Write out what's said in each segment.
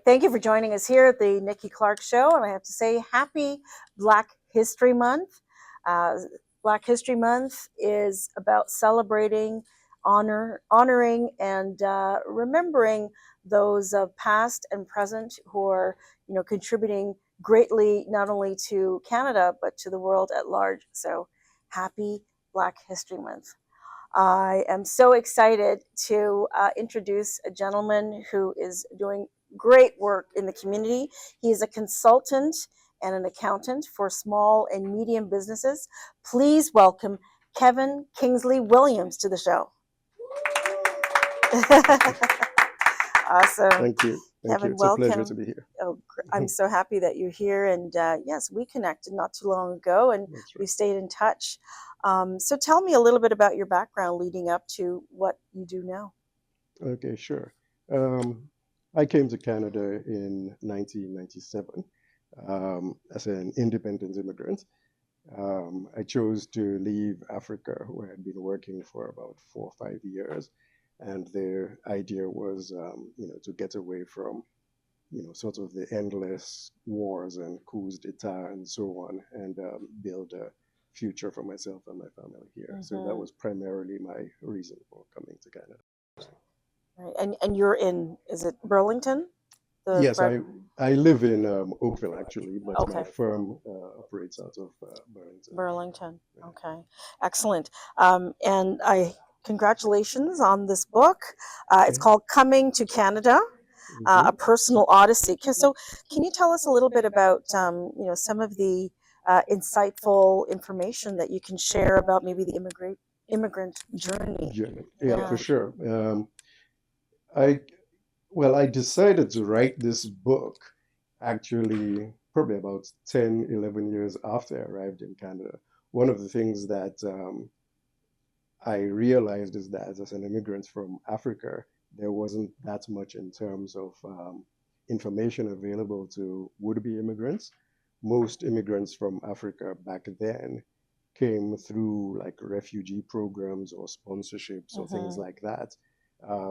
Thank you for joining us here at the Nikki Clarke Show. And I have to say, happy Black History Month. Black History Month is about celebrating, honoring, and remembering those past and present who are, contributing greatly not only to Canada but to the world at large. So, happy Black History Month. I am so excited to introduce a gentleman who is doing great work in the community. He is a consultant and an accountant for small and medium businesses. Please welcome Kingsley Willams to the show. Awesome. Thank you. Kevin, it's a pleasure to be here. Oh, I'm so happy that you're here. And yes, we connected not too long ago, and we stayed in touch. So tell me a little bit about your background leading up to what you do now. Okay, sure. I came to Canada in 1997 as an independent immigrant. I chose to leave Africa, where I'd been working for about 4 or 5 years. And the idea was, to get away from, sort of the endless wars and coups d'etat and so on, and build a future for myself and my family here. Mm-hmm. So that was primarily my reason for coming to Canada. Right. And you're in, is it Burlington? Yes, I live in Oakville, actually, but my firm operates out of Burlington. Burlington, okay. Excellent. And congratulations on this book. It's called Coming to Canada, A Personal Odyssey. So can you tell us a little bit about, some of the insightful information that you can share about maybe the immigrant journey? Yeah, for sure. I decided to write this book actually probably about 10, 11 years after I arrived in Canada. One of the things that I realized is that as an immigrant from Africa, there wasn't that much in terms of information available to would-be immigrants. Most immigrants from Africa back then came through like refugee programs or sponsorships or things like that,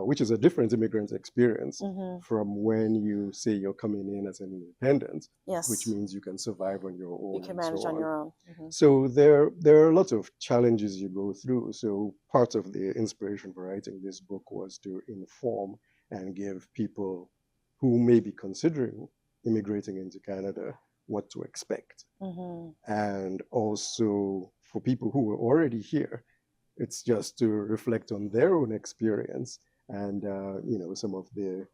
which is a different immigrant experience from when you say you're coming in as an independent, which means you can survive on your own. You can manage on your own. So there are lots of challenges you go through. So part of the inspiration for writing this book was to inform and give people who may be considering immigrating into Canada what to expect. And also for people who are already here, it's just to reflect on their own experience and, some of the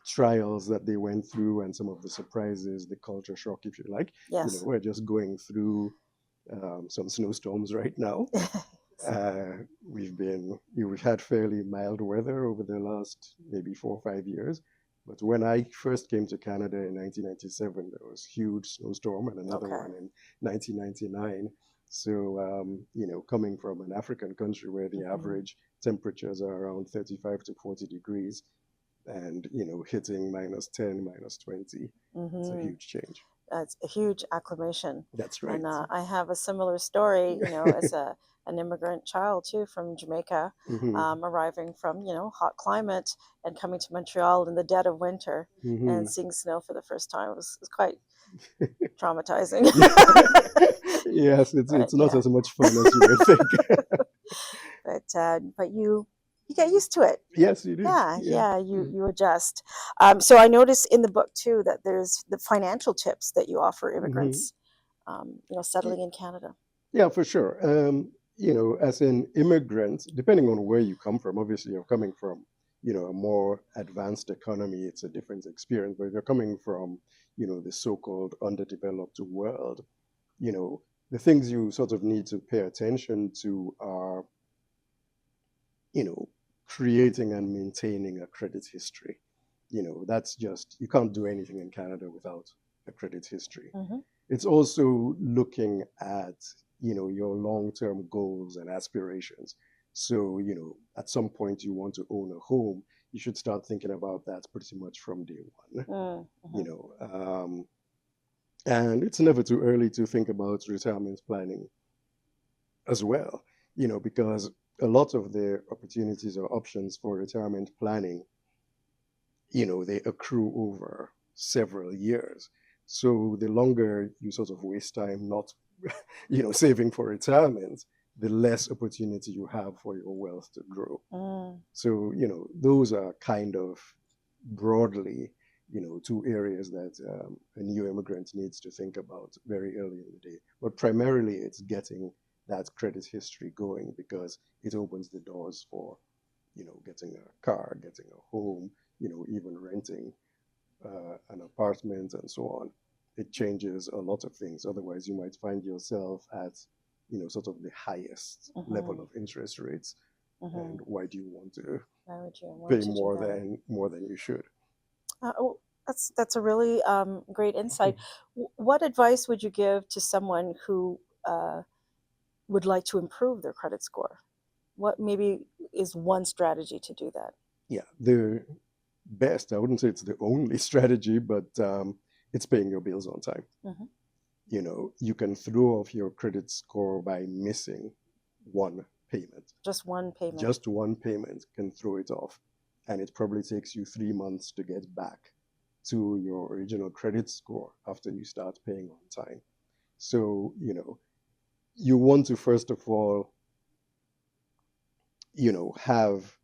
trials that they went through and some of the surprises, the culture shock, if you like. Yes. We're just going through some snowstorms right now. We've had fairly mild weather over the last maybe 4 or 5 years. But when I first came to Canada in 1997, there was a huge snowstorm and another one in 1999. So, coming from an African country where the average temperatures are around 35 to 40 degrees and, hitting -10, -20, it's a huge change. That's a huge acclimation. That's right. And I have a similar story, as an immigrant child too from Jamaica, arriving from, hot climate and coming to Montreal in the dead of winter and seeing snow for the first time. It was quite traumatizing. Yes, it's not as much fun as you would think. But you get used to it. Yes, you do. Yeah, you adjust. So I noticed in the book too that there's the financial tips that you offer immigrants, settling in Canada. Yeah, for sure. As an immigrant, depending on where you come from, obviously you're coming from, a more advanced economy, it's a different experience. But if you're coming from, the so-called underdeveloped world, the things you sort of need to pay attention to are, creating and maintaining a credit history. That's just, you can't do anything in Canada without a credit history. It's also looking at, your long-term goals and aspirations. So, at some point you want to own a home, you should start thinking about that pretty much from day one. And it's never too early to think about retirement planning as well, because a lot of the opportunities or options for retirement planning they accrue over several years. So the longer you sort of waste time not, saving for retirement, the less opportunity you have for your wealth to grow. So, those are kind of broadly, two areas that a new immigrant needs to think about very early in the day. But primarily, it's getting that credit history going because it opens the doors for, getting a car, getting a home, even renting an apartment and so on. It changes a lot of things. Otherwise, you might find yourself at, sort of the highest level of interest rates. And why do you want to pay more than you should? Oh, that's a really great insight. What advice would you give to someone who would like to improve their credit score? What maybe is one strategy to do that? Yeah, the best, I wouldn't say it's the only strategy, but it's paying your bills on time. You can throw off your credit score by missing one payment. Just one payment. Just one payment can throw it off. And it probably takes you 3 months to get back to your original credit score after you start paying on time. So, you want to first of all, have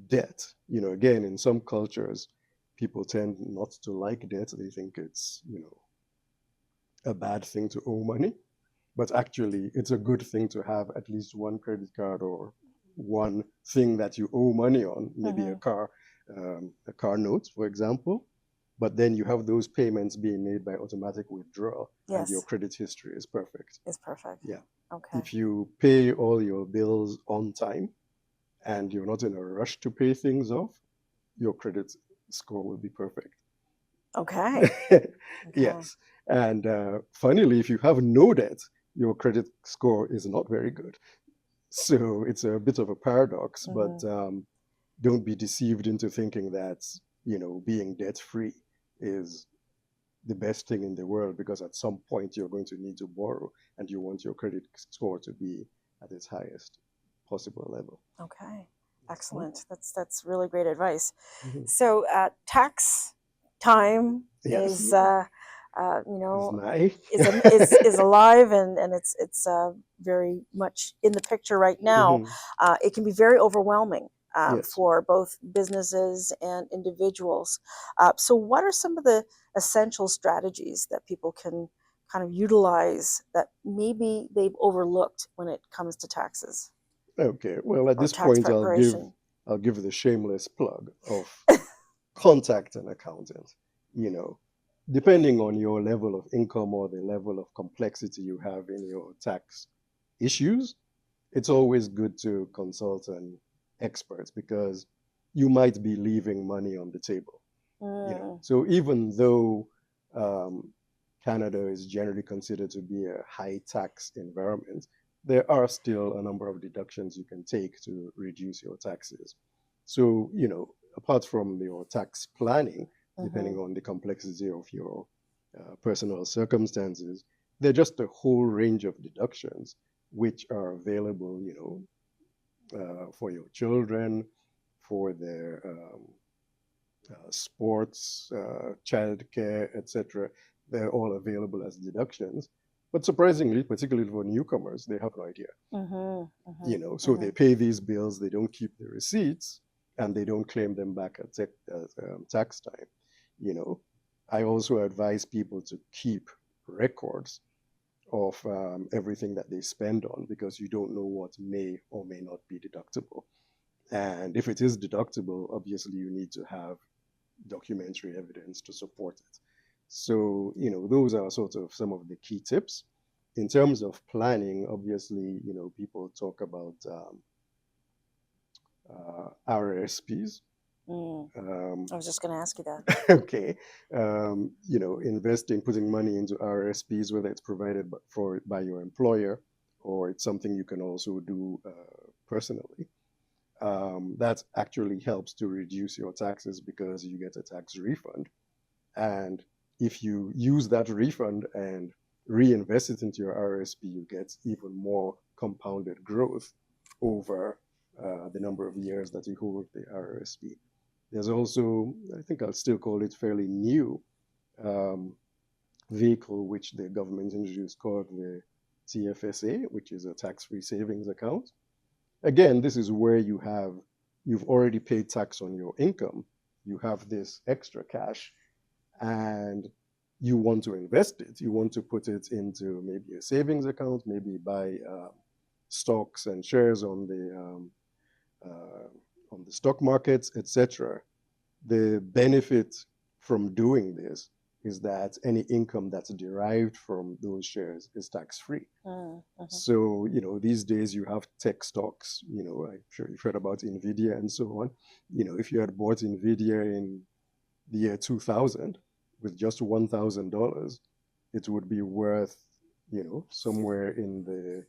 debt. Again, in some cultures, people tend not to like debt. They think it's, a bad thing to owe money. But actually, it's a good thing to have at least one credit card or one thing that you owe money on, maybe a car note, for example. But then you have those payments being made by automatic withdrawal, and your credit history is perfect. It's perfect. Yeah. Okay. If you pay all your bills on time and you're not in a rush to pay things off, your credit score will be perfect. Okay. Yes. And funnily, if you have no debt, your credit score is not very good. So it's a bit of a paradox, but don't be deceived into thinking that, being debt free is the best thing in the world, because at some point you're going to need to borrow and you want your credit score to be at its highest possible level. Okay. Excellent. That's really great advice. So tax time is is alive and it's very much in the picture right now. It can be very overwhelming for both businesses and individuals. So what are some of the essential strategies that people can kind of utilize that maybe they've overlooked when it comes to taxes? Okay, well, at this point, I'll give the shameless plug of contact an accountant. Depending on your level of income or the level of complexity you have in your tax issues, it's always good to consult an expert, because you might be leaving money on the table. So even though Canada is generally considered to be a high tax environment, there are still a number of deductions you can take to reduce your taxes. So, apart from your tax planning, depending on the complexity of your personal circumstances, there are just a whole range of deductions which are available, for your children, for their sports, childcare, etc. They're all available as deductions. But surprisingly, particularly for newcomers, they have no idea. So they pay these bills, they don't keep the receipts, and they don't claim them back at tax time. I also advise people to keep records of everything that they spend on, because you don't know what may or may not be deductible. And if it is deductible, obviously you need to have documentary evidence to support it. So, those are sort of some of the key tips. In terms of planning, obviously, people talk about RRSPs. I was just going to ask you that. Okay. Investing, putting money into RRSPs, whether it's provided by your employer or it's something you can also do personally. That actually helps to reduce your taxes, because you get a tax refund. And if you use that refund and reinvest it into your RRSP, you get even more compounded growth over the number of years that you hold the RRSP. There's also, I think I'll still call it fairly new, um, vehicle which the government introduced called the TFSA, which is a tax-free savings account. Again, this is where you've already paid tax on your income. You have this extra cash and you want to invest it. You want to put it into maybe a savings account, maybe buy stocks and shares on the stock markets, etc. The benefit from doing this is that any income that's derived from those shares is tax free. So, these days you have tech stocks, I'm sure you've heard about Nvidia and so on. If you had bought Nvidia in the year 2000 with just $1,000, it would be worth, somewhere in the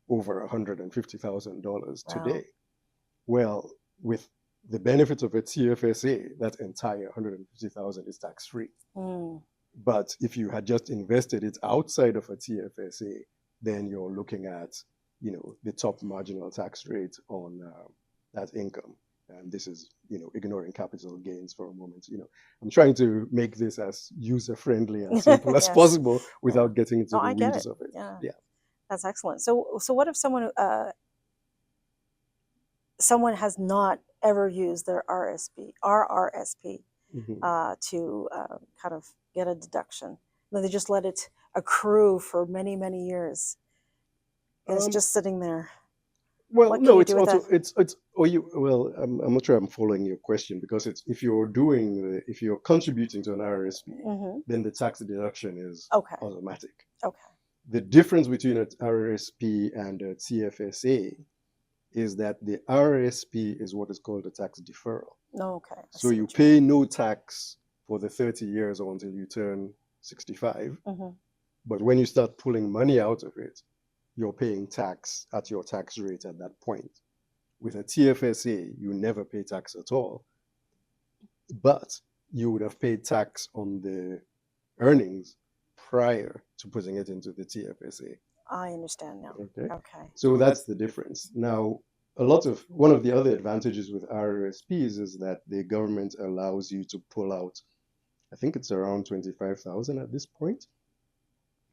over $150,000 today. Wow. Well, with the benefits of a TFSA, that entire 150,000 is tax free. But if you had just invested it outside of a TFSA, then you're looking at, the top marginal tax rate on that income. And this is, ignoring capital gains for a moment. I'm trying to make this as user friendly and simple as Yes. possible without getting into No, the I get weeds it. of it. Yeah. That's excellent. So what if someone has not ever used their RRSP to kind of get a deduction? They just let it accrue for many, many years, and it's just sitting there. Well, What can no, you it's do with also that? I'm not sure I'm following your question, because it's if you're contributing to an RRSP, then the tax deduction is Okay. automatic. Okay. The difference between an RRSP and a TFSA is that the RRSP is what is called a tax deferral. Okay. I So see you what you mean. pay no tax for the 30 years or until you turn 65. But when you start pulling money out of it, you're paying tax at your tax rate at that point. With a TFSA, you never pay tax at all, but you would have paid tax on the earnings prior to putting it into the TFSA. I understand now. Okay. So that's the difference. Now, one of the other advantages with RRSPs is that the government allows you to pull out, I think it's around 25,000 at this point,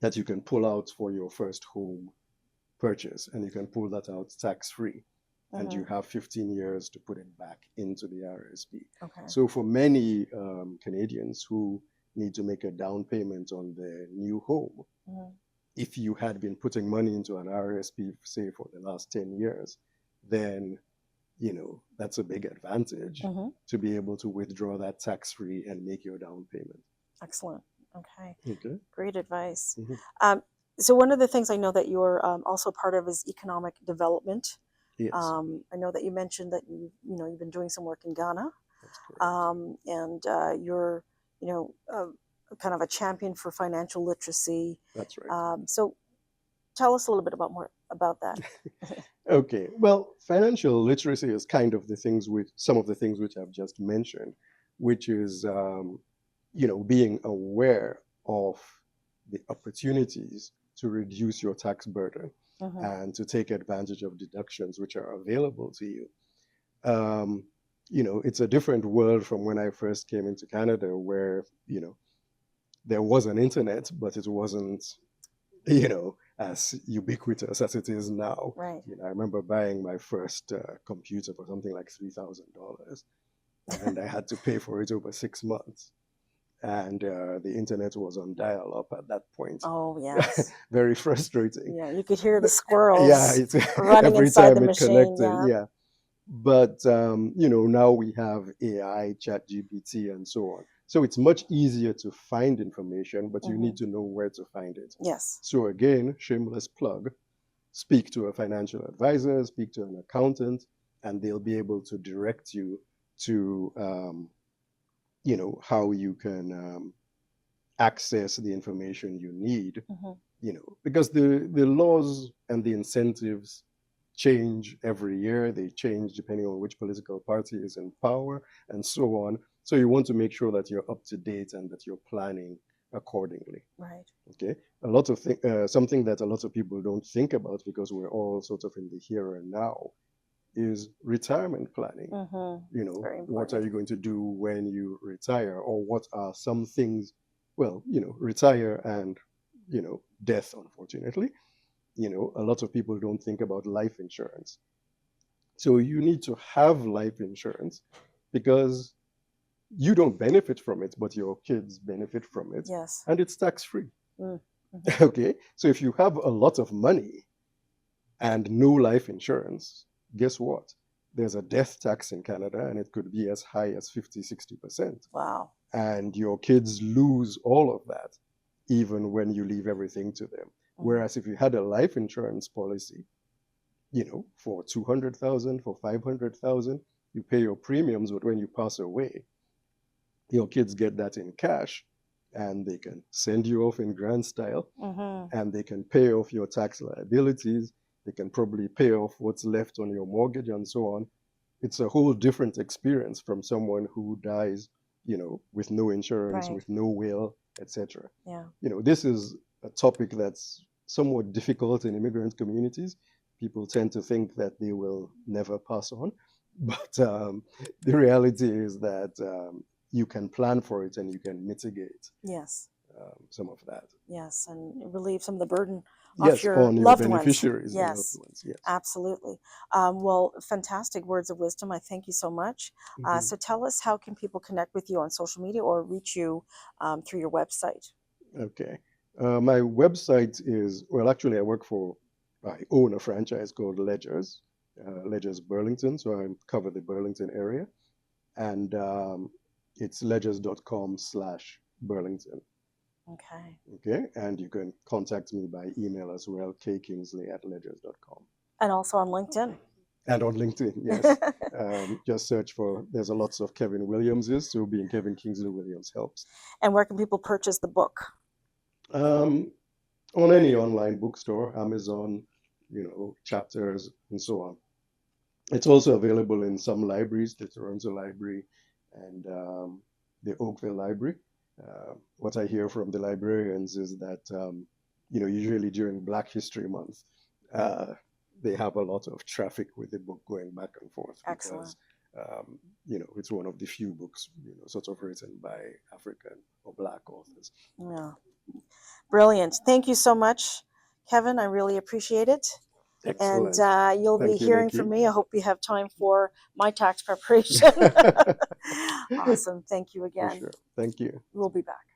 that you can pull out for your first home purchase, and you can pull that out tax free. And you have 15 years to put it back into the RRSP. Okay. So for many Canadians who need to make a down payment on their new home, if you had been putting money into an RRSP, say, for the last 10 years, then, that's a big advantage to be able to withdraw that tax-free and make your down payment. Excellent. Okay. Okay. Great advice. So one of the things I know that you're also part of is economic development. Yes. I know that you mentioned that you've been doing some work in Ghana. That's correct. And you're, kind of a champion for financial literacy. That's right. So tell us a little bit more about that. Okay. Well, financial literacy is kind of some of the things which I've just mentioned, which is, being aware of the opportunities to reduce your tax burden and to take advantage of deductions which are available to you. It's a different world from when I first came into Canada, where, there was an internet, but it wasn't, as ubiquitous as it is now. Right. I remember buying my first computer for something like $3,000, and I had to pay for it over 6 months. And the internet was on dial-up at that point. Oh, yes. Very frustrating. Yeah, you could hear the squirrels running every inside time the it machine. connected. Yeah. But, now we have AI, ChatGPT, and so on. So it's much easier to find information, but you need to know where to find it. Yes. So again, shameless plug, speak to a financial advisor, speak to an accountant, and they'll be able to direct you to, how you can access the information you need, because the laws and the incentives change every year. They change depending on which political party is in power and so on. So you want to make sure that you're up to date and that you're planning accordingly. Right. Okay. Something that a lot of people don't think about, because we're all sort of in the here and now, is retirement planning. Mm-hmm. You It's know, very what are important. you going to do when you retire, or what are some things? Well, retire and, death, unfortunately. A lot of people don't think about life insurance. So you need to have life insurance because you don't benefit from it, but your kids benefit from it, Yes. and it's tax free. Mm-hmm. Okay. So if you have a lot of money and no life insurance, guess what? There's a death tax in Canada, and it could be as high as 50, 60%. Wow. And your kids lose all of that, even when you leave everything to them. Mm-hmm. Whereas if you had a life insurance policy, for 200,000, for 500,000, you pay your premiums, but when you pass away, your kids get that in cash, and they can send you off in grand style, Mm-hmm. and they can pay off your tax liabilities. They can probably pay off what's left on your mortgage and so on. It's a whole different experience from someone who dies, with no insurance, Right. with no will, etc. Yeah. This is a topic that's somewhat difficult in immigrant communities. People tend to think that they will never pass on, but the reality is that you can plan for it and you can mitigate Yes. some of that. Yes, and relieve some of the burden off Yes, your on your loved ones. beneficiaries and loved Yes, ones. Yes. absolutely. Well, fantastic words of wisdom. I thank you so much. Mhm. So tell us, how can people connect with you on social media or reach you through your website? Okay. My website is, well, actually, I own a franchise called Ledgers Burlington. So I cover the Burlington area. And it's ledgers.com/Burlington. Okay. Okay. And you can contact me by email as well, kkingsley@ledgers.com. And also on LinkedIn. And on LinkedIn, yes. Just search there's a lots of Kevin Williamses, so being Kevin Kingsley Williams helps. And where can people purchase the book? On any online bookstore, Amazon, Chapters, and so on. It's also available in some libraries, the Toronto Library and the Oakville Library. What I hear from the librarians is that, usually during Black History Month, they have a lot of traffic with the book going back and forth. Excellent. Because, it's one of the few books, sort of written by African or Black authors. Yeah. Brilliant. Thank you so much, Kevin. I really appreciate it. Excellent. And you'll be Thank you, hearing Nikki. from me. I hope you have time for my tax preparation. Awesome. Thank you For again. sure. Thank you. We'll be back.